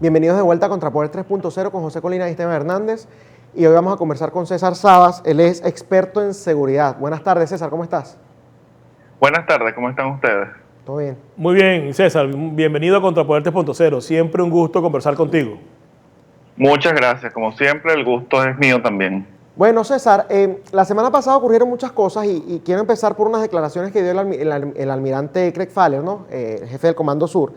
Bienvenidos de vuelta a Contrapoder 3.0 con José Colina y Esteban Hernández. Y hoy vamos a conversar con César Sabas. Él es experto en seguridad. Buenas tardes, César, ¿cómo estás? Buenas tardes, ¿cómo están ustedes? ¿Todo bien? Muy bien, César, bienvenido a Contrapoder 3.0. Siempre un gusto conversar contigo. Muchas gracias, como siempre, el gusto es mío también. Bueno, César, la semana pasada ocurrieron muchas cosas y quiero empezar por unas declaraciones que dio el almirante Craig Faller, ¿no? El jefe del Comando Sur,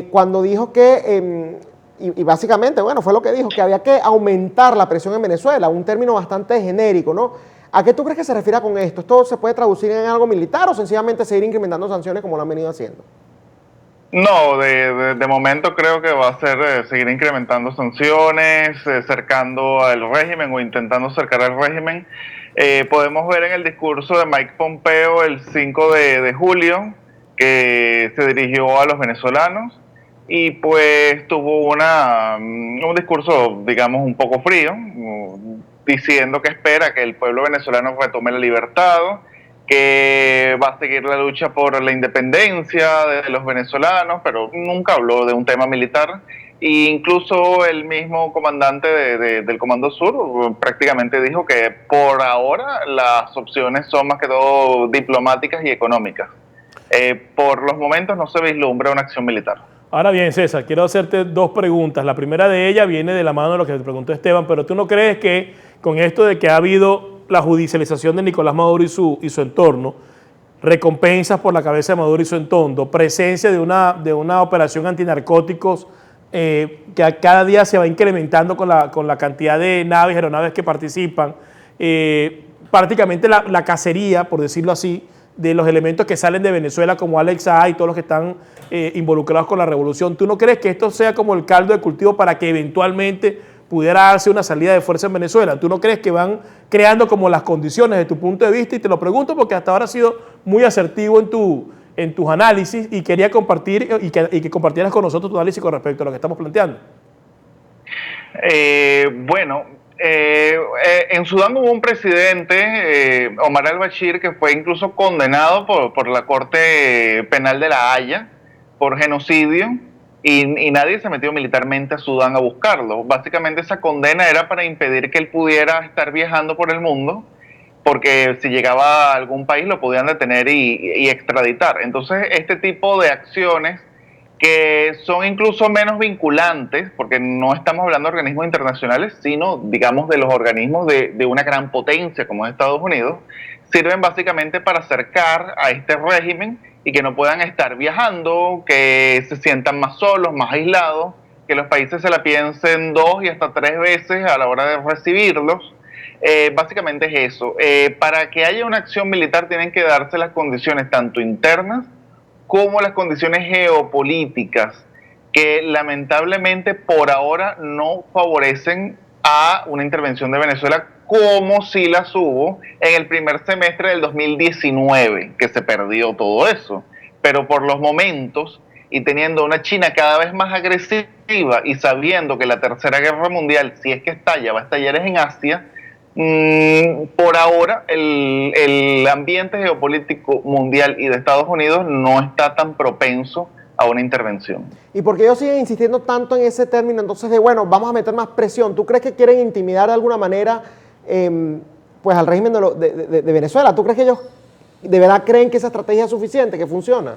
cuando dijo que, y básicamente, bueno, fue lo que dijo, que había que aumentar la presión en Venezuela, un término bastante genérico, ¿no? ¿A qué tú crees que se refiere con esto? ¿Esto se puede traducir en algo militar o sencillamente seguir incrementando sanciones como lo han venido haciendo? No, de momento creo que va a ser seguir incrementando sanciones, cercando al régimen o intentando cercar al régimen. Podemos ver en el discurso de Mike Pompeo el 5 de julio que se dirigió a los venezolanos y pues tuvo un discurso, digamos, un poco frío, diciendo que espera que el pueblo venezolano retome la libertad, que va a seguir la lucha por la independencia de los venezolanos, pero nunca habló de un tema militar. E incluso el mismo comandante del Comando Sur prácticamente dijo que por ahora las opciones son más que todo diplomáticas y económicas. Por los momentos no se vislumbra una acción militar. Ahora bien, César, quiero hacerte dos preguntas. La primera de ellas viene de la mano de lo que te preguntó Esteban, pero ¿tú no crees que con esto de que ha habido la judicialización de Nicolás Maduro y su entorno, recompensas por la cabeza de Maduro y su entorno, presencia de una operación antinarcóticos que cada día se va incrementando con la cantidad de naves, aeronaves que participan, prácticamente la cacería, por decirlo así, de los elementos que salen de Venezuela como Alex A y todos los que están involucrados con la revolución? ¿Tú no crees que esto sea como el caldo de cultivo para que eventualmente pudiera darse una salida de fuerza en Venezuela? ¿Tú no crees que van creando como las condiciones de tu punto de vista? Y te lo pregunto porque hasta ahora has sido muy asertivo en tus análisis y quería compartir y que compartieras con nosotros tu análisis con respecto a lo que estamos planteando. En Sudán hubo un presidente, Omar al-Bashir, que fue incluso condenado por la Corte Penal de La Haya por genocidio y nadie se metió militarmente a Sudán a buscarlo. Básicamente esa condena era para impedir que él pudiera estar viajando por el mundo, porque si llegaba a algún país lo podían detener y extraditar. Entonces este tipo de acciones que son incluso menos vinculantes, porque no estamos hablando de organismos internacionales, sino, digamos, de los organismos de una gran potencia como es Estados Unidos, sirven básicamente para acercar a este régimen y que no puedan estar viajando, que se sientan más solos, más aislados, que los países se la piensen 2 y hasta 3 veces a la hora de recibirlos. Básicamente es eso. Para que haya una acción militar tienen que darse las condiciones tanto internas como las condiciones geopolíticas que lamentablemente por ahora no favorecen a una intervención de Venezuela como si las hubo en el primer semestre del 2019, que se perdió todo eso. Pero por los momentos, y teniendo una China cada vez más agresiva y sabiendo que la Tercera Guerra Mundial, si es que estalla, va a estallar en Asia, por ahora el ambiente geopolítico mundial y de Estados Unidos no está tan propenso a una intervención. ¿Y por qué ellos siguen insistiendo tanto en ese término entonces de, bueno, vamos a meter más presión? ¿Tú crees que quieren intimidar de alguna manera pues al régimen de Venezuela? ¿Tú crees que ellos de verdad creen que esa estrategia es suficiente, que funciona?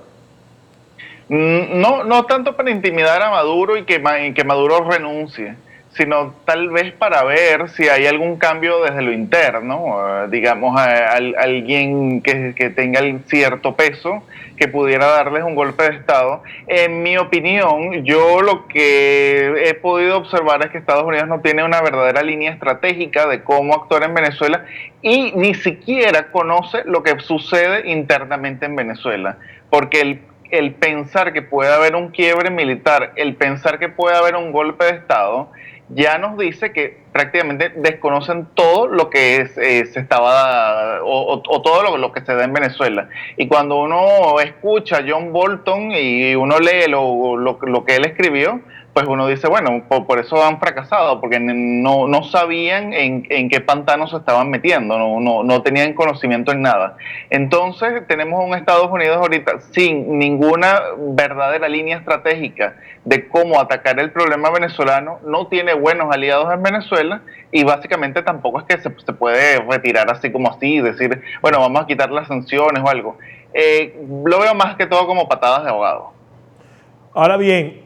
No tanto para intimidar a Maduro y que Maduro renuncie, sino tal vez para ver si hay algún cambio desde lo interno, digamos, alguien que tenga cierto peso, que pudiera darles un golpe de Estado. En mi opinión, yo lo que he podido observar es que Estados Unidos no tiene una verdadera línea estratégica de cómo actuar en Venezuela y ni siquiera conoce lo que sucede internamente en Venezuela, porque el pensar que puede haber un quiebre militar, el pensar que puede haber un golpe de Estado, ya nos dice que prácticamente desconocen todo lo que se estaba o todo lo que se da en Venezuela. Y cuando uno escucha a John Bolton y uno lee lo que él escribió, pues uno dice, bueno, por eso han fracasado, porque no sabían en qué pantano se estaban metiendo, no tenían conocimiento en nada. Entonces tenemos un Estados Unidos ahorita sin ninguna verdadera línea estratégica de cómo atacar el problema venezolano, no tiene buenos aliados en Venezuela y básicamente tampoco es que se puede retirar así como así y decir, bueno, vamos a quitar las sanciones o algo. Lo veo más que todo como patadas de ahogado. Ahora bien,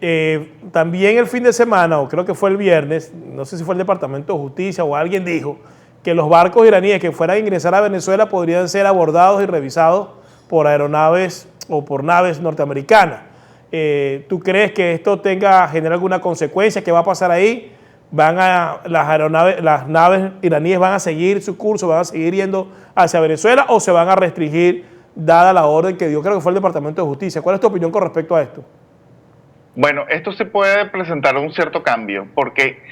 también el fin de semana, o creo que fue el viernes, no sé si fue el Departamento de Justicia o alguien dijo que los barcos iraníes que fueran a ingresar a Venezuela podrían ser abordados y revisados por aeronaves o por naves norteamericanas. ¿Tú crees que esto genera alguna consecuencia? ¿Qué va a pasar ahí? ¿Las naves iraníes van a seguir su curso, van a seguir yendo hacia Venezuela o se van a restringir dada la orden que dio, creo que fue el Departamento de Justicia? ¿Cuál es tu opinión con respecto a esto? Bueno, esto sí puede presentar un cierto cambio, porque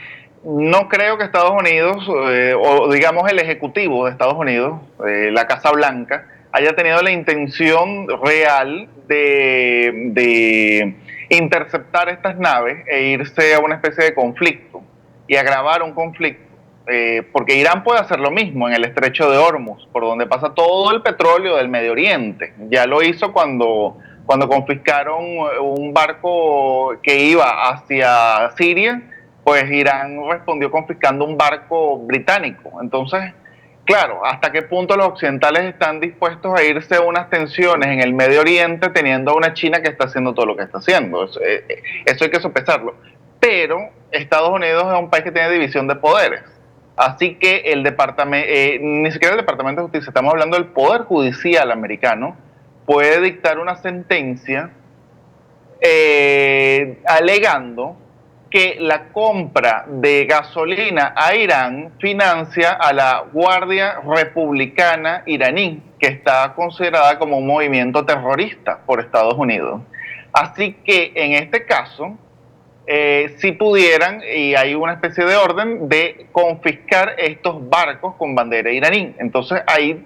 no creo que Estados Unidos, o digamos el Ejecutivo de Estados Unidos, la Casa Blanca, haya tenido la intención real de interceptar estas naves e irse a una especie de conflicto y agravar un conflicto. Porque Irán puede hacer lo mismo en el estrecho de Hormuz, por donde pasa todo el petróleo del Medio Oriente. Ya lo hizo cuando confiscaron un barco que iba hacia Siria, pues Irán respondió confiscando un barco británico. Entonces, claro, ¿hasta qué punto los occidentales están dispuestos a irse a unas tensiones en el Medio Oriente teniendo a una China que está haciendo todo lo que está haciendo? Eso hay que sopesarlo. Pero Estados Unidos es un país que tiene división de poderes. Así que el departamento, ni siquiera el Departamento de Justicia, estamos hablando del Poder Judicial americano, puede dictar una sentencia alegando que la compra de gasolina a Irán financia a la Guardia Republicana iraní, que está considerada como un movimiento terrorista por Estados Unidos. Así que en este caso, si pudieran, y hay una especie de orden de confiscar estos barcos con bandera iraní. Entonces ahí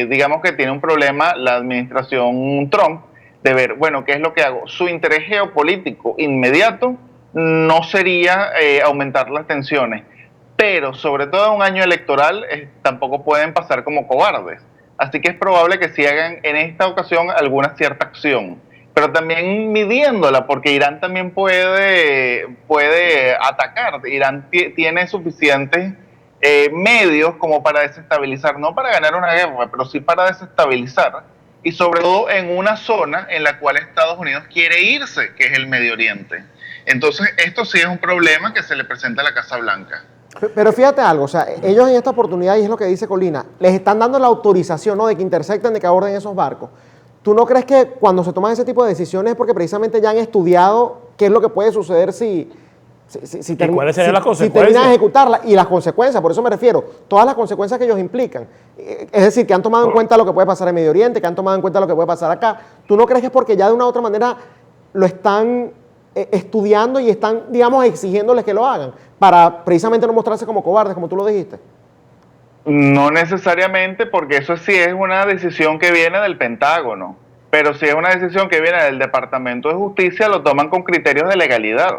digamos que tiene un problema la administración Trump de ver, bueno, ¿qué es lo que hago? Su interés geopolítico inmediato no sería aumentar las tensiones, pero sobre todo en un año electoral tampoco pueden pasar como cobardes. Así que es probable que sí hagan en esta ocasión alguna cierta acción, pero también midiéndola, porque Irán también puede atacar. Irán tiene suficientes medios como para desestabilizar, no para ganar una guerra, pero sí para desestabilizar, y sobre todo en una zona en la cual Estados Unidos quiere irse, que es el Medio Oriente. Entonces, esto sí es un problema que se le presenta a la Casa Blanca. Pero fíjate algo, o sea, ellos en esta oportunidad, y es lo que dice Colina, les están dando la autorización, ¿no?, de que intercepten, de que aborden esos barcos. ¿Tú no crees que cuando se toman ese tipo de decisiones es porque precisamente ya han estudiado qué es lo que puede suceder si cuáles serían las consecuencias? Si terminan de ejecutarla, y las consecuencias, por eso me refiero, todas las consecuencias que ellos implican. Es decir, que han tomado en cuenta lo que puede pasar en Medio Oriente, que han tomado en cuenta lo que puede pasar acá. ¿Tú no crees que es porque ya de una u otra manera lo están estudiando y están, digamos, exigiéndoles que lo hagan para precisamente no mostrarse como cobardes, como tú lo dijiste? No necesariamente, porque eso sí es una decisión que viene del Pentágono, pero si es una decisión que viene del Departamento de Justicia, lo toman con criterios de legalidad.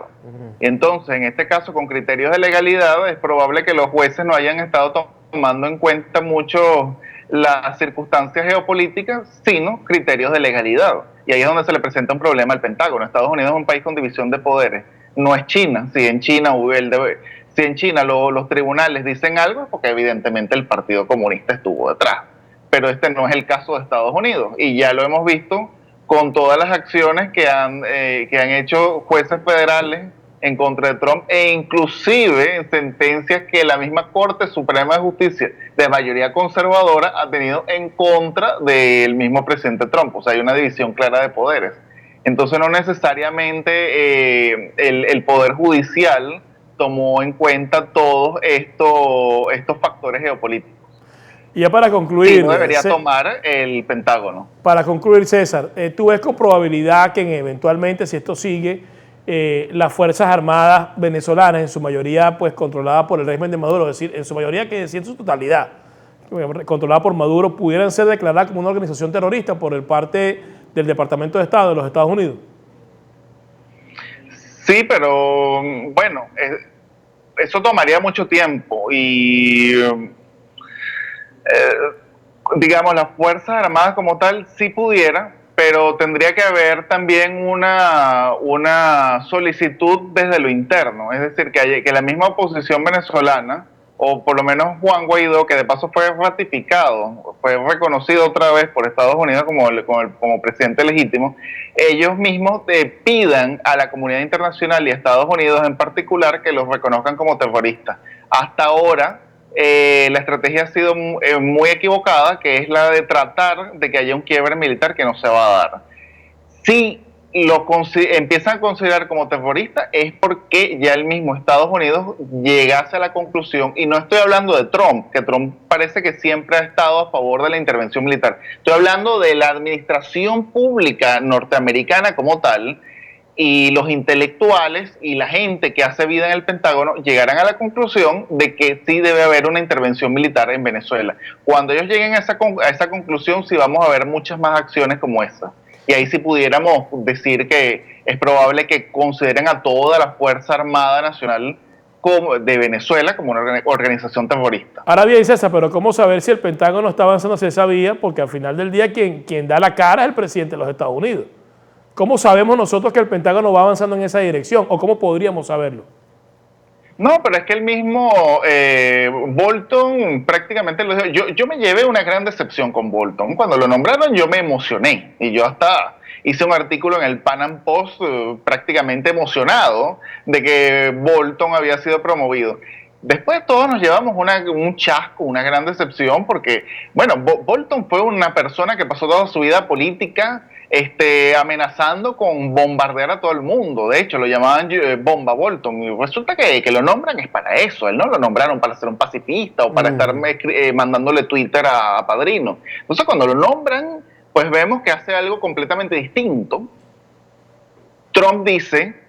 Entonces, en este caso, con criterios de legalidad, es probable que los jueces no hayan estado tomando en cuenta mucho las circunstancias geopolíticas, sino criterios de legalidad. Y ahí es donde se le presenta un problema al Pentágono. Estados Unidos es un país con división de poderes, no es China. Si en China los tribunales dicen algo, es porque evidentemente el Partido Comunista estuvo detrás. Pero este no es el caso de Estados Unidos, y ya lo hemos visto con todas las acciones que han hecho jueces federales en contra de Trump, e inclusive en sentencias que la misma Corte Suprema de Justicia de mayoría conservadora ha tenido en contra del mismo presidente Trump. O sea, hay una división clara de poderes. Entonces no necesariamente el Poder Judicial tomó en cuenta todos estos factores geopolíticos. Y ya para concluir... Sí, no debería tomar el Pentágono. Para concluir, César, ¿tú ves con probabilidad que eventualmente, si esto sigue, las Fuerzas Armadas venezolanas, en su mayoría pues controladas por el régimen de Maduro, es decir, en su mayoría, que decir en su totalidad, controlada por Maduro, pudieran ser declaradas como una organización terrorista por el parte del Departamento de Estado de los Estados Unidos? Sí, pero bueno, eso tomaría mucho tiempo y digamos, las Fuerzas Armadas como tal sí pudiera, pero tendría que haber también una solicitud desde lo interno, es decir, que la misma oposición venezolana, o por lo menos Juan Guaidó, que de paso fue ratificado, fue reconocido otra vez por Estados Unidos como presidente legítimo, ellos mismos pidan a la comunidad internacional y a Estados Unidos en particular que los reconozcan como terroristas. Hasta ahora, la estrategia ha sido muy equivocada, que es la de tratar de que haya un quiebre militar que no se va a dar. Si empiezan a considerar como terrorista es porque ya el mismo Estados Unidos llegase a la conclusión, y no estoy hablando de Trump, que Trump parece que siempre ha estado a favor de la intervención militar, estoy hablando de la administración pública norteamericana como tal, y los intelectuales y la gente que hace vida en el Pentágono llegarán a la conclusión de que sí debe haber una intervención militar en Venezuela. Cuando ellos lleguen a esa conclusión, sí vamos a ver muchas más acciones como esa. Y ahí sí pudiéramos decir que es probable que consideren a toda la Fuerza Armada Nacional de Venezuela como una organización terrorista. Ahora bien, César, pero ¿cómo saber si el Pentágono está avanzando hacia esa vía? Porque al final del día quien da la cara es el presidente de los Estados Unidos. ¿Cómo sabemos nosotros que el Pentágono va avanzando en esa dirección? ¿O cómo podríamos saberlo? No, pero es que el mismo Bolton prácticamente lo dijo. Yo me llevé una gran decepción con Bolton. Cuando lo nombraron yo me emocioné y yo hasta hice un artículo en el Pan Am Post prácticamente emocionado de que Bolton había sido promovido. Después todos nos llevamos un chasco, una gran decepción, porque, bueno, Bolton fue una persona que pasó toda su vida política amenazando con bombardear a todo el mundo. De hecho, lo llamaban Bomba Bolton. Y resulta que lo nombran es para eso. Él no lo nombraron para ser un pacifista o para estar mandándole Twitter a Padrino. Entonces, cuando lo nombran, pues vemos que hace algo completamente distinto. Trump dice: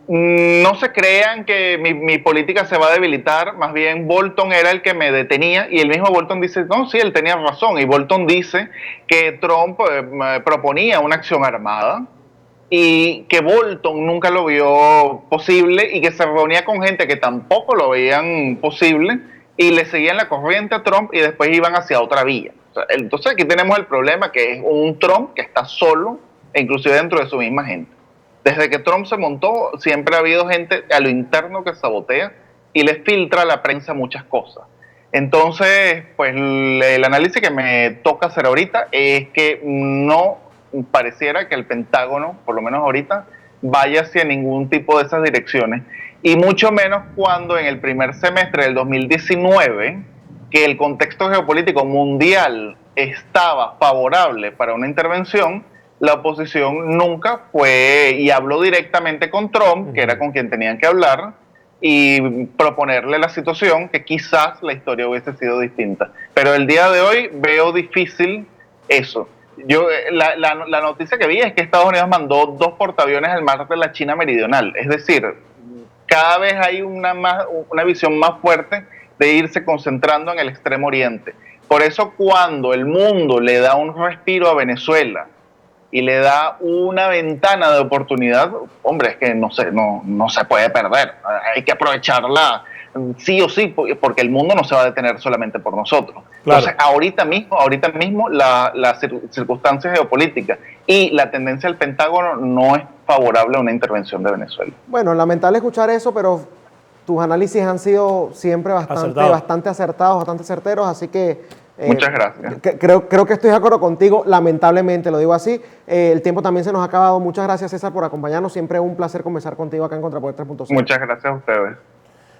no se crean que mi política se va a debilitar, más bien Bolton era el que me detenía, y el mismo Bolton dice, no, sí, él tenía razón, y Bolton dice que Trump proponía una acción armada y que Bolton nunca lo vio posible y que se reunía con gente que tampoco lo veían posible y le seguían la corriente a Trump y después iban hacia otra vía. O sea, entonces aquí tenemos el problema, que es un Trump que está solo, e inclusive dentro de su misma gente. Desde que Trump se montó, siempre ha habido gente a lo interno que sabotea y le filtra a la prensa muchas cosas. Entonces, pues el análisis que me toca hacer ahorita es que no pareciera que el Pentágono, por lo menos ahorita, vaya hacia ningún tipo de esas direcciones. Y mucho menos cuando en el primer semestre del 2019, que el contexto geopolítico mundial estaba favorable para una intervención, la oposición nunca fue y habló directamente con Trump, que era con quien tenían que hablar, y proponerle la situación, que quizás la historia hubiese sido distinta. Pero el día de hoy veo difícil eso. La noticia que vi es que Estados Unidos mandó 2 portaaviones al mar de la China Meridional. Es decir, cada vez hay una visión más fuerte de irse concentrando en el Extremo Oriente. Por eso cuando el mundo le da un respiro a Venezuela y le da una ventana de oportunidad, hombre, es que no se puede perder. Hay que aprovecharla sí o sí, porque el mundo no se va a detener solamente por nosotros. Claro. Entonces, ahorita mismo las circunstancias geopolíticas y la tendencia del Pentágono no es favorable a una intervención de Venezuela. Bueno, lamentable escuchar eso, pero tus análisis han sido siempre bastante acertados, bastante certeros, así que muchas gracias. Creo que estoy de acuerdo contigo, lamentablemente, lo digo así. El tiempo también se nos ha acabado. Muchas gracias, César, por acompañarnos. Siempre un placer conversar contigo acá en Contrapoder 3.0. Muchas gracias a ustedes.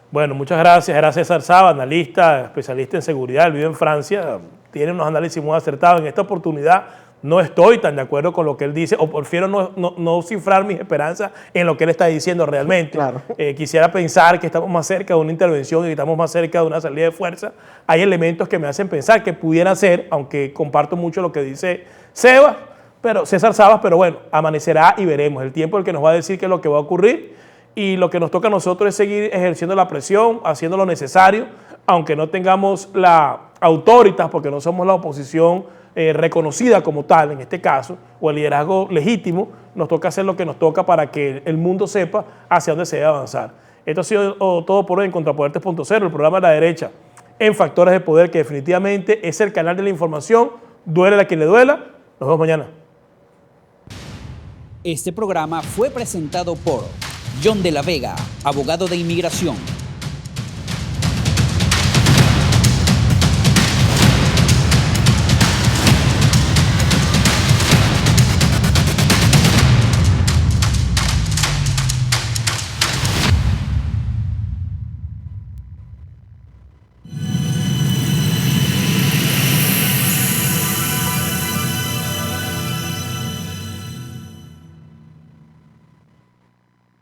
Bueno, muchas gracias. Era César Saba, analista, especialista en seguridad, él vive en Francia, tiene unos análisis muy acertados. En esta oportunidad no estoy tan de acuerdo con lo que él dice, o prefiero no cifrar mis esperanzas en lo que él está diciendo realmente. Claro. Quisiera pensar que estamos más cerca de una intervención y que estamos más cerca de una salida de fuerza. Hay elementos que me hacen pensar que pudiera ser, aunque comparto mucho lo que dice César Sabas, pero bueno, amanecerá y veremos. El tiempo es el que nos va a decir qué es lo que va a ocurrir, y lo que nos toca a nosotros es seguir ejerciendo la presión, haciendo lo necesario, aunque no tengamos la autoridad, porque no somos la oposición reconocida como tal, en este caso, o el liderazgo legítimo, nos toca hacer lo que nos toca para que el mundo sepa hacia dónde se debe avanzar. Esto ha sido todo por hoy en Contrapoder 3.0, el programa de la derecha en Factores de Poder, que definitivamente es el canal de la información. Duele a quien le duela. Nos vemos mañana. Este programa fue presentado por John de la Vega, abogado de inmigración.